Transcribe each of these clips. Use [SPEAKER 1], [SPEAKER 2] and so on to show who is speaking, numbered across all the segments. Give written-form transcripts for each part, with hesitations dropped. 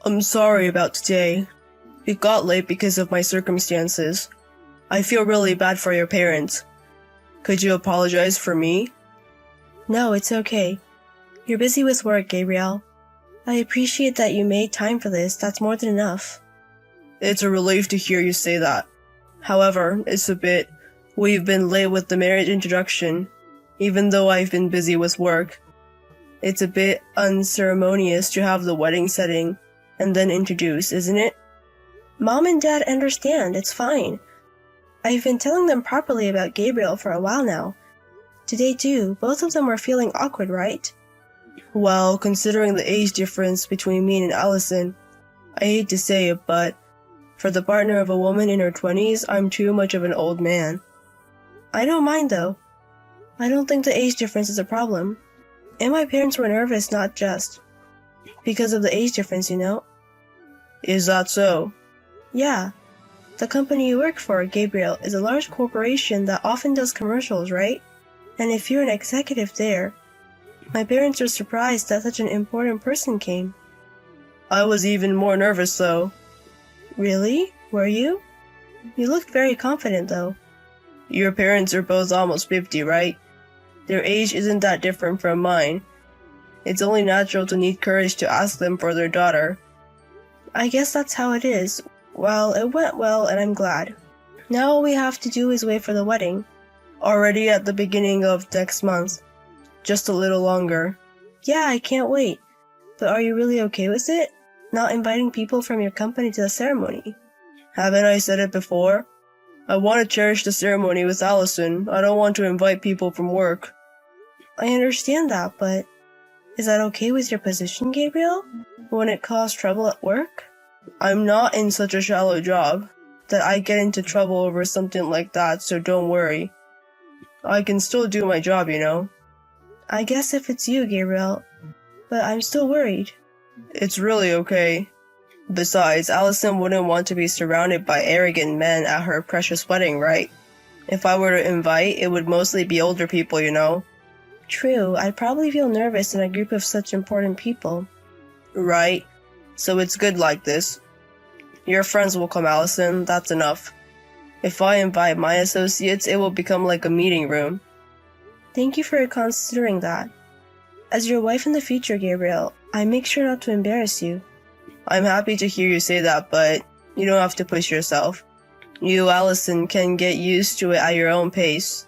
[SPEAKER 1] I'm sorry about today. It got late because of my circumstances. I feel really bad for your parents. Could you apologize for me?
[SPEAKER 2] No, it's okay. You're busy with work, Gabriel. I appreciate that you made time for this. That's more than enough.
[SPEAKER 1] It's a relief to hear you say that. However, we've been late with the marriage introduction, even though I've been busy with work. It's a bit unceremonious to have the wedding setting and then introduce, isn't it?
[SPEAKER 2] Mom and Dad understand. It's fine. I've been telling them properly about Gabriel for a while now. Today too, both of them were feeling awkward, right?
[SPEAKER 1] Well, considering the age difference between me and Allison, I hate to say it, but for the partner of a woman in her 20s, I'm too much of an old man.
[SPEAKER 2] I don't mind though. I don't think the age difference is a problem. And my parents were nervous not just because of the age difference, you know?
[SPEAKER 1] Is that so?
[SPEAKER 2] Yeah. The company you work for, Gabriel, is a large corporation that often does commercials, right? And if you're an executive there, my parents were surprised that such an important person came.
[SPEAKER 1] I was even more nervous though.
[SPEAKER 2] Really? Were you? You looked very confident though.
[SPEAKER 1] Your parents are both almost 50, right? Their age isn't that different from mine. It's only natural to need courage to ask them for their daughter.
[SPEAKER 2] I guess that's how it is. Well, it went well and I'm glad. Now all we have to do is wait for the wedding.
[SPEAKER 1] Already at the beginning of next month. Just a little longer.
[SPEAKER 2] Yeah, I can't wait. But are you really okay with it? Not inviting people from your company to the ceremony?
[SPEAKER 1] Haven't I said it before? I want to cherish the ceremony with Allison. I don't want to invite people from work.
[SPEAKER 2] I understand that, but is that okay with your position, Gabriel? Won't it cause trouble at work?
[SPEAKER 1] I'm not in such a shallow job that I get into trouble over something like that, so don't worry. I can still do my job, you know.
[SPEAKER 2] I guess if it's you, Gabriel, but I'm still worried.
[SPEAKER 1] It's really okay. Besides, Allison wouldn't want to be surrounded by arrogant men at her precious wedding, right? If I were to invite, it would mostly be older people, you know.
[SPEAKER 2] True, I'd probably feel nervous in a group of such important people.
[SPEAKER 1] Right? So it's good like this. Your friends will come, Allison, that's enough. If I invite my associates, it will become like a meeting room.
[SPEAKER 2] Thank you for considering that. As your wife in the future, Gabriel, I make sure not to embarrass you.
[SPEAKER 1] I'm happy to hear you say that, but you don't have to push yourself. You, Allison, can get used to it at your own pace.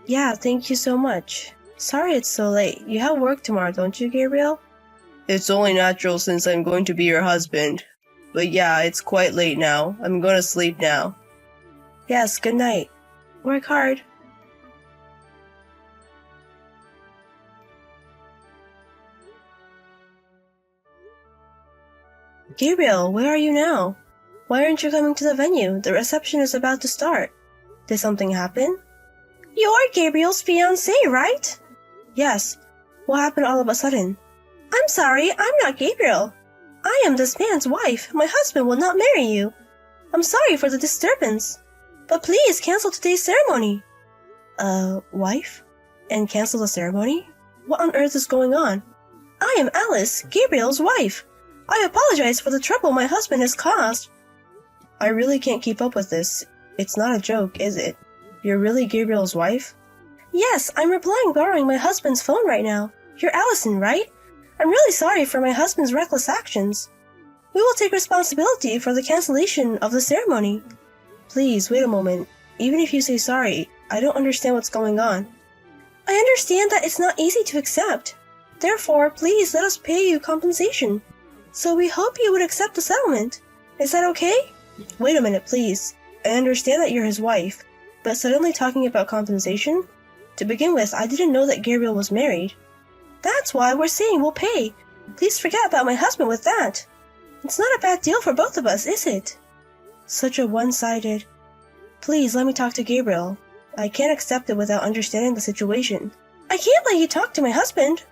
[SPEAKER 2] Yeah, thank you so much. Sorry it's so late. You have work tomorrow, don't you, Gabriel?
[SPEAKER 1] It's only natural since I'm going to be your husband. But yeah, it's quite late now. I'm going to sleep now.
[SPEAKER 2] Yes, good night. Work hard. Gabriel, where are you now? Why aren't you coming to the venue? The reception is about to start. Did something happen? You're Gabriel's fiancé, right? Yes. What happened all of a sudden? I'm sorry, I'm not Gabriel. I am this man's wife. My husband will not marry you. I'm sorry for the disturbance. But please cancel today's ceremony. Wife? And cancel the ceremony? What on earth is going on? I am Alice, Gabriel's wife. I apologize for the trouble my husband has caused. I really can't keep up with this. It's not a joke, is it? You're really Gabriel's wife? Yes, I'm replying borrowing my husband's phone right now. You're Allison, right? I'm really sorry for my husband's reckless actions. We will take responsibility for the cancellation of the ceremony. Please, wait a moment. Even if you say sorry, I don't understand what's going on. I understand that it's not easy to accept. Therefore, please let us pay you compensation. So we hope you would accept the settlement. Is that okay? Wait a minute, please. I understand that you're his wife, but suddenly talking about compensation? To begin with, I didn't know that Gabriel was married. That's why we're saying we'll pay. Please forget about my husband with that. It's not a bad deal for both of us, is it? Such a one-sided... Please let me talk to Gabriel. I can't accept it without understanding the situation. I can't let you talk to my husband.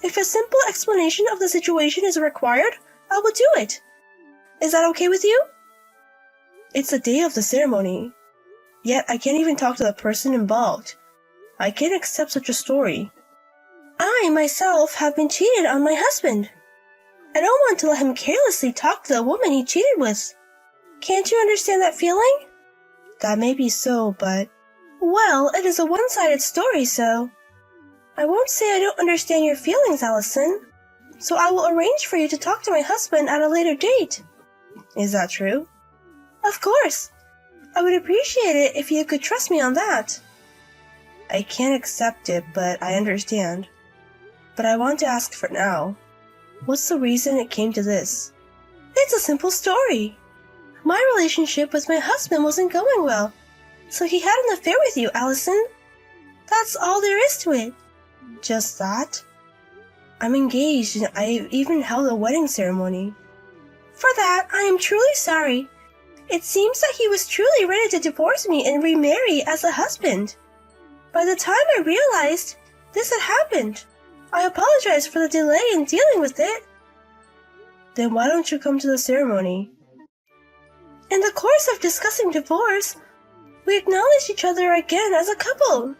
[SPEAKER 2] If a simple explanation of the situation is required, I will do it. Is that okay with you? It's the day of the ceremony. Yet I can't even talk to the person involved. I can't accept such a story. I, myself, have been cheated on my husband. I don't want to let him carelessly talk to the woman he cheated with. Can't you understand that feeling? That may be so, but... Well, it is a one-sided story, so... I won't say I don't understand your feelings, Allison. So I will arrange for you to talk to my husband at a later date. Is that true? Of course. I would appreciate it if you could trust me on that. I can't accept it, but I understand. But I want to ask for now. What's the reason it came to this? It's a simple story. My relationship with my husband wasn't going well, so he had an affair with you, Allison. That's all there is to it. Just that? I'm engaged and I even held a wedding ceremony. For that, I am truly sorry. It seems that he was truly ready to divorce me and remarry as a husband. By the time I realized this had happened, I apologize for the delay in dealing with it. Then why don't you come to the ceremony? In the course of discussing divorce, we acknowledged each other again as a couple.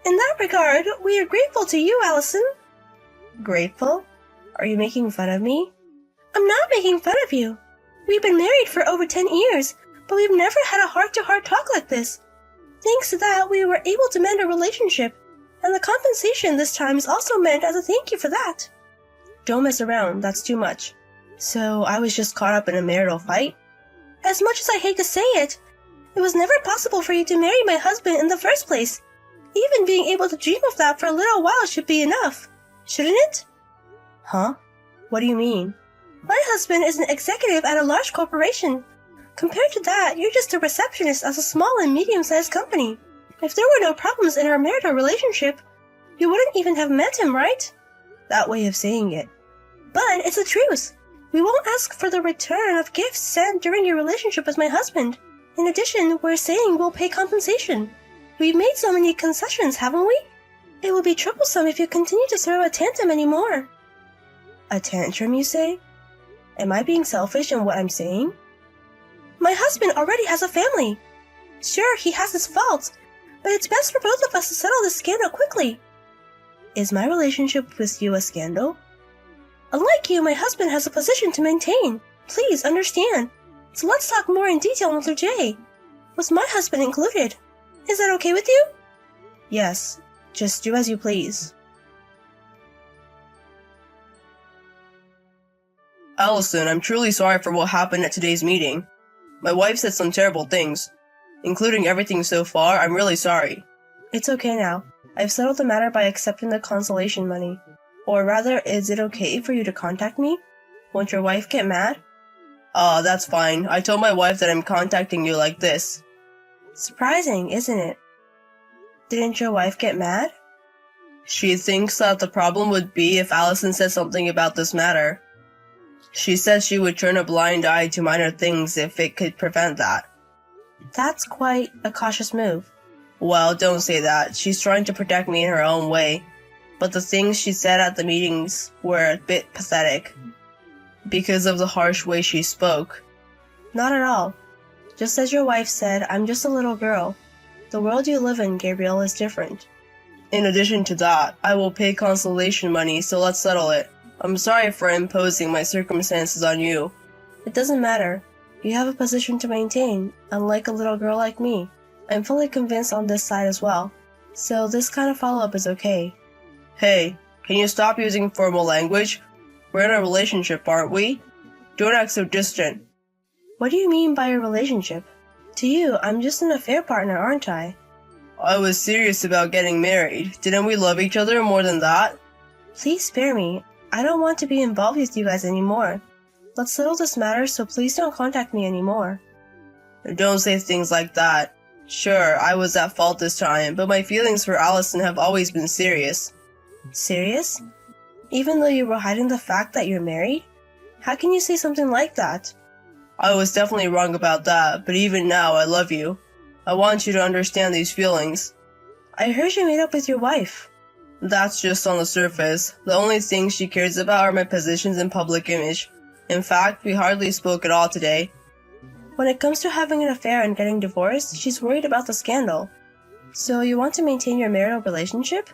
[SPEAKER 2] In that regard, we are grateful to you, Allison. Grateful? Are you making fun of me? I'm not making fun of you. We've been married for over 10 years, but we've never had a heart-to-heart talk like this. Thanks to that, we were able to mend a relationship, and the compensation this time is also meant as a thank you for that. Don't mess around, that's too much. So I was just caught up in a marital fight? As much as I hate to say it, it was never possible for you to marry my husband in the first place. Even being able to dream of that for a little while should be enough, shouldn't it? Huh? What do you mean? My husband is an executive at a large corporation. Compared to that, you're just a receptionist at a small and medium-sized company. If there were no problems in our marital relationship, you wouldn't even have met him, right? That way of saying it. But it's the truth. We won't ask for the return of gifts sent during your relationship with my husband. In addition, we're saying we'll pay compensation. We've made so many concessions, haven't we? It will be troublesome if you continue to throw a tantrum anymore. A tantrum, you say? Am I being selfish in what I'm saying? My husband already has a family. Sure, he has his faults, but it's best for both of us to settle this scandal quickly. Is my relationship with you a scandal? Unlike you, my husband has a position to maintain. Please understand. So let's talk more in detail, Mr. J. With my husband included. Is that okay with you? Yes, just do as you please.
[SPEAKER 1] Allison, I'm truly sorry for what happened at today's meeting. My wife said some terrible things. Including everything so far, I'm really sorry.
[SPEAKER 2] It's okay now. I've settled the matter by accepting the consolation money. Or rather, is it okay for you to contact me? Won't your wife get mad?
[SPEAKER 1] That's fine. I told my wife that I'm contacting you like this.
[SPEAKER 2] Surprising, isn't it? Didn't your wife get mad?
[SPEAKER 1] She thinks that the problem would be if Allison said something about this matter. She said she would turn a blind eye to minor things if it could prevent that.
[SPEAKER 2] That's quite a cautious move.
[SPEAKER 1] Well, don't say that. She's trying to protect me in her own way. But the things she said at the meetings were a bit pathetic. Because of the harsh way she spoke.
[SPEAKER 2] Not at all. Just as your wife said, I'm just a little girl. The world you live in, Gabriel, is different.
[SPEAKER 1] In addition to that, I will pay consolation money, so let's settle it. I'm sorry for imposing my circumstances on you.
[SPEAKER 2] It doesn't matter. You have a position to maintain, unlike a little girl like me. I'm fully convinced on this side as well. So this kind of follow-up is okay.
[SPEAKER 1] Hey, can you stop using formal language? We're in a relationship, aren't we? Don't act so distant.
[SPEAKER 2] What do you mean by a relationship? To you, I'm just an affair partner, aren't I?
[SPEAKER 1] I was serious about getting married. Didn't we love each other more than that?
[SPEAKER 2] Please spare me. I don't want to be involved with you guys anymore. Let's settle this matter, so please don't contact me anymore.
[SPEAKER 1] Don't say things like that. Sure, I was at fault this time, but my feelings for Allison have always been serious.
[SPEAKER 2] Serious? Even though you were hiding the fact that you're married? How can you say something like that?
[SPEAKER 1] I was definitely wrong about that, but even now I love you. I want you to understand these feelings.
[SPEAKER 2] I heard you made up with your wife.
[SPEAKER 1] That's just on the surface. The only things she cares about are my positions and public image. In fact, we hardly spoke at all today.
[SPEAKER 2] When it comes to having an affair and getting divorced, she's worried about the scandal. So you want to maintain your marital relationship?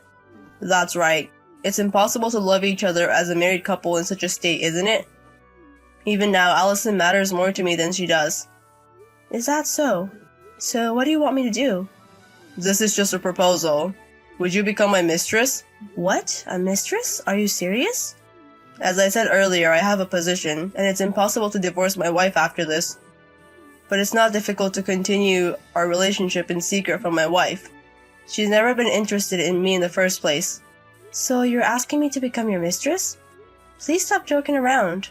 [SPEAKER 1] That's right. It's impossible to love each other as a married couple in such a state, isn't it? Even now, Allison matters more to me than she does.
[SPEAKER 2] Is that so? So what do you want me to do?
[SPEAKER 1] This is just a proposal. Would you become my mistress?
[SPEAKER 2] What? A mistress? Are you serious?
[SPEAKER 1] As I said earlier, I have a position, and it's impossible to divorce my wife after this. But it's not difficult to continue our relationship in secret from my wife. She's never been interested in me in the first place.
[SPEAKER 2] So you're asking me to become your mistress? Please stop joking around.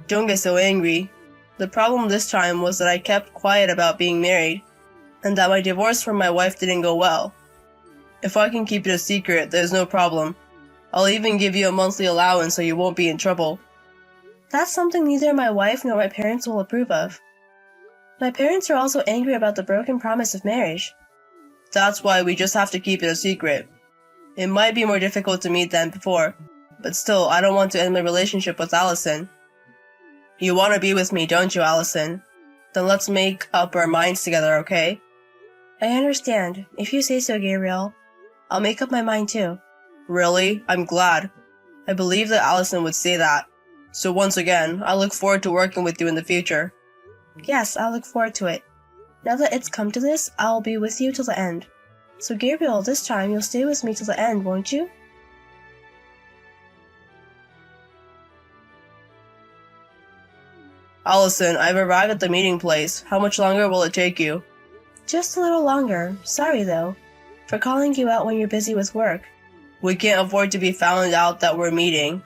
[SPEAKER 1] Don't get so angry. The problem this time was that I kept quiet about being married, and that my divorce from my wife didn't go well. If I can keep it a secret, there's no problem. I'll even give you a monthly allowance so you won't be in trouble.
[SPEAKER 2] That's something neither my wife nor my parents will approve of. My parents are also angry about the broken promise of marriage.
[SPEAKER 1] That's why we just have to keep it a secret. It might be more difficult to meet than before, but still, I don't want to end my relationship with Allison. You want to be with me, don't you, Allison? Then let's make up our minds together, okay?
[SPEAKER 2] I understand. If you say so, Gabriel. I'll make up my mind too.
[SPEAKER 1] Really? I'm glad. I believe that Allison would say that. So once again, I look forward to working with you in the future.
[SPEAKER 2] Yes, I look forward to it. Now that it's come to this, I'll be with you till the end. So Gabriel, this time you'll stay with me till the end, won't you?
[SPEAKER 1] Allison, I've arrived at the meeting place. How much longer will it take you?
[SPEAKER 2] Just a little longer. Sorry, though, for calling you out when you're busy with work.
[SPEAKER 1] We can't afford to be found out that we're meeting.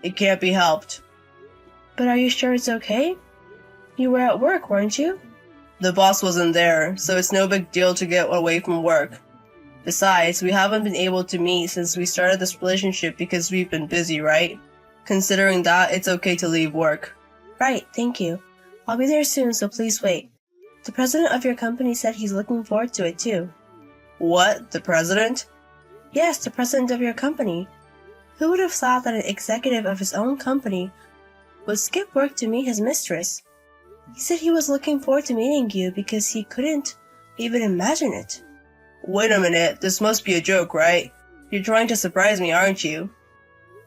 [SPEAKER 1] It can't be helped.
[SPEAKER 2] But are you sure it's okay? You were at work, weren't you?
[SPEAKER 1] The boss wasn't there, so it's no big deal to get away from work. Besides, we haven't been able to meet since we started this relationship because we've been busy, right? Considering that, it's okay to leave work.
[SPEAKER 2] Right, thank you. I'll be there soon, so please wait. The president of your company said he's looking forward to it too.
[SPEAKER 1] What? The president?
[SPEAKER 2] Yes, the president of your company. Who would have thought that an executive of his own company would skip work to meet his mistress? He said he was looking forward to meeting you because he couldn't even imagine it.
[SPEAKER 1] Wait a minute, this must be a joke, right? You're trying to surprise me, aren't you?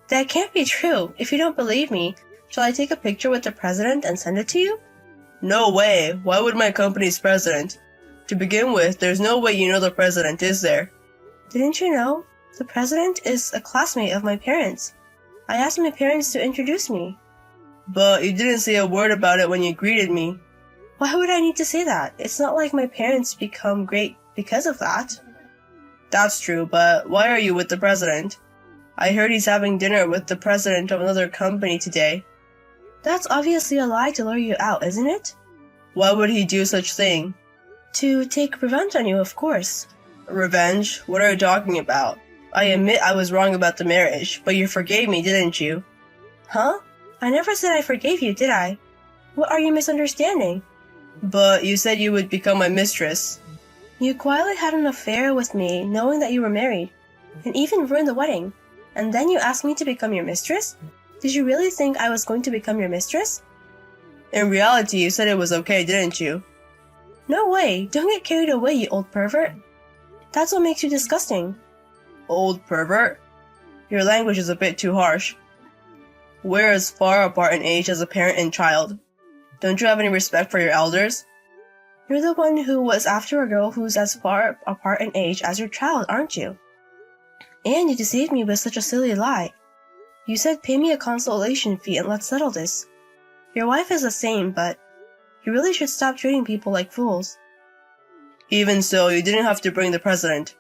[SPEAKER 2] That can't be true. If you don't believe me, shall I take a picture with the president and send it to you?
[SPEAKER 1] No way. Why would my company's president? To begin with, there's no way you know the president, is there?
[SPEAKER 2] Didn't you know? The president is a classmate of my parents. I asked my parents to introduce me.
[SPEAKER 1] But you didn't say a word about it when you greeted me.
[SPEAKER 2] Why would I need to say that? It's not like my parents become great because of that.
[SPEAKER 1] That's true, but why are you with the president? I heard he's having dinner with the president of another company today.
[SPEAKER 2] That's obviously a lie to lure you out, isn't it?
[SPEAKER 1] Why would he do such thing?
[SPEAKER 2] To take revenge on you, of course.
[SPEAKER 1] Revenge? What are you talking about? I admit I was wrong about the marriage, but you forgave me, didn't you?
[SPEAKER 2] Huh? I never said I forgave you, did I? What are you misunderstanding?
[SPEAKER 1] But you said you would become my mistress.
[SPEAKER 2] You quietly had an affair with me, knowing that you were married, and even ruined the wedding. And then you asked me to become your mistress? Did you really think I was going to become your mistress?
[SPEAKER 1] In reality, you said it was okay, didn't you?
[SPEAKER 2] No way! Don't get carried away, you old pervert. That's what makes you disgusting.
[SPEAKER 1] Old pervert? Your language is a bit too harsh. We're as far apart in age as a parent and child. Don't you have any respect for your elders?
[SPEAKER 2] You're the one who was after a girl who's as far apart in age as your child, aren't you? And you deceived me with such a silly lie. You said pay me a consolation fee and let's settle this. Your wife is the same, but you really should stop treating people like fools.
[SPEAKER 1] Even so, you didn't have to bring the president.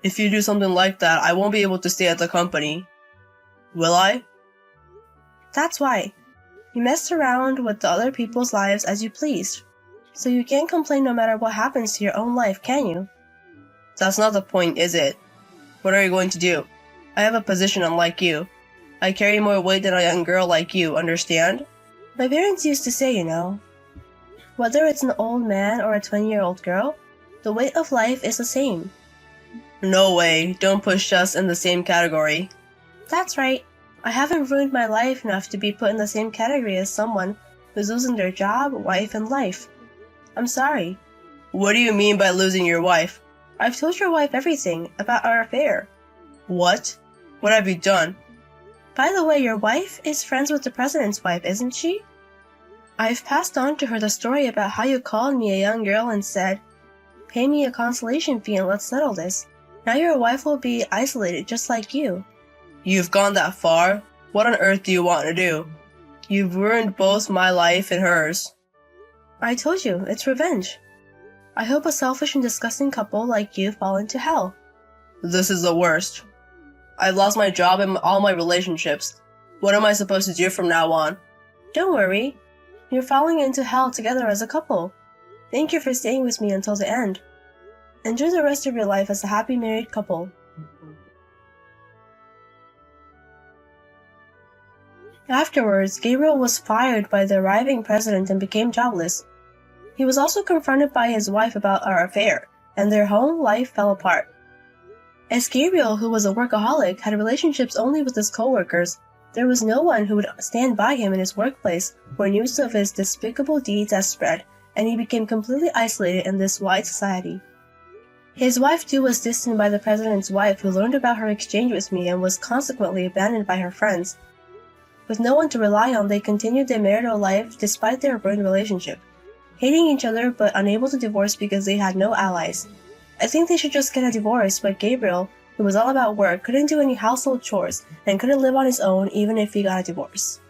[SPEAKER 1] If you do something like that, I won't be able to stay at the company. Will I?
[SPEAKER 2] That's why. You messed around with the other people's lives as you pleased. So you can't complain no matter what happens to your own life, can you?
[SPEAKER 1] That's not the point, is it? What are you going to do? I have a position unlike you. I carry more weight than a young girl like you, understand?
[SPEAKER 2] My parents used to say, you know, whether it's an old man or a 20-year-old girl, the weight of life is the same.
[SPEAKER 1] No way, don't push us in the same category.
[SPEAKER 2] That's right. I haven't ruined my life enough to be put in the same category as someone who's losing their job, wife, and life. I'm sorry.
[SPEAKER 1] What do you mean by losing your wife?
[SPEAKER 2] I've told your wife everything about our affair.
[SPEAKER 1] What? What have you done?
[SPEAKER 2] By the way, your wife is friends with the president's wife, isn't she? I've passed on to her the story about how you called me a young girl and said, "Pay me a consolation fee and let's settle this." Now your wife will be isolated just like you.
[SPEAKER 1] You've gone that far? What on earth do you want to do? You've ruined both my life and hers.
[SPEAKER 2] I told you, it's revenge. I hope a selfish and disgusting couple like you fall into hell.
[SPEAKER 1] This is the worst. I've lost my job and all my relationships. What am I supposed to do from now on?
[SPEAKER 2] Don't worry. You're falling into hell together as a couple. Thank you for staying with me until the end. Enjoy the rest of your life as a happy married couple. Afterwards, Gabriel was fired by the arriving president and became jobless. He was also confronted by his wife about our affair, and their home life fell apart. As Gabriel, who was a workaholic, had relationships only with his coworkers, there was no one who would stand by him in his workplace when news of his despicable deeds had spread, and he became completely isolated in this wide society. His wife too was distant by the president's wife, who learned about her exchange with me and was consequently abandoned by her friends. With no one to rely on, they continued their marital life despite their ruined relationship, hating each other but unable to divorce because they had no allies. I think they should just get a divorce, but Gabriel, who was all about work, couldn't do any household chores and couldn't live on his own even if he got a divorce.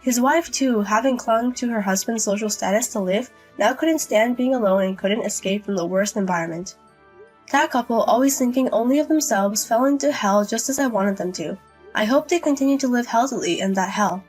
[SPEAKER 2] His wife too, having clung to her husband's social status to live, now couldn't stand being alone and couldn't escape from the worst environment. That couple, always thinking only of themselves, fell into hell just as I wanted them to. I hope they continue to live healthily in that hell.